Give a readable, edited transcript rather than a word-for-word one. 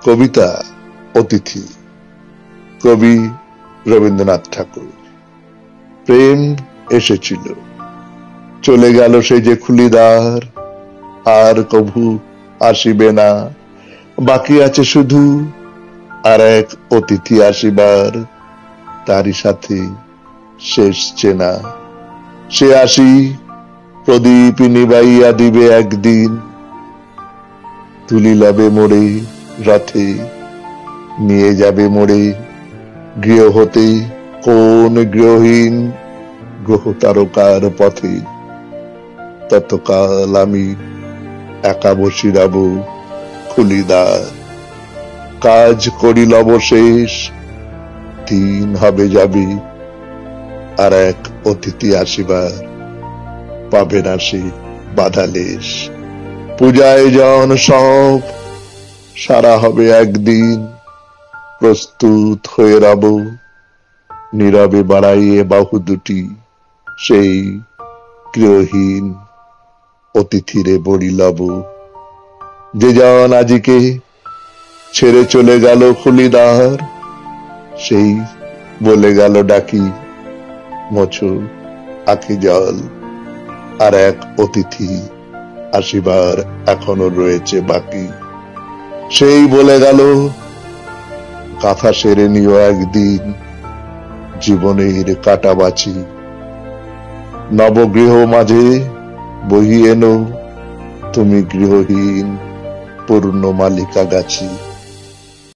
কবিতা অতিথি, কবি রবীন্দ্রনাথ ঠাকুর। প্রেম এসেছিল, চলে গেল সে যে খুলিদার, আর কভু আসিবে না। বাকি আছে শুধু আর এক অতিথি আসিবার, তারই সাথে শেষ চেনা। সে আসি প্রদীপ নিবাইয়া দিবে একদিন, তুলিলাবে মোড়ে রথে, নিয়ে যাবে মোড়ে গৃহ হতে কোন গৃহহীন গ্রহ তারকার পথে। ততকাল আমি একা বসি রব খুলিদার, কাজ করিল অবশেষ, দিন হবে যাবে, আর এক অতিথি আসিবার, পাবে না সে বাধালেশ। পূজায় জন সব সারা হবে একদিন, প্রস্তুত হয়ে রব নীরবে বাড়াইয়ে বাহু দুটি, সেই গৃহহীন অতিথিরে বড়িলব। যে জন আজিকে ছেড়ে চলে গেল খুলিদার, সেই বলে গেল ডাকি, মোছো আখি জল, আর এক অতিথি আসিবার এখনো রয়েছে বাকি। সেই বলে গেল কাঁথা সেরে নিও একদিন, জীবনের কাটাবাছি। নবগৃহ মাঝে বহি এনো তুমি গৃহহীন পূর্ণ মালিকা গাছি।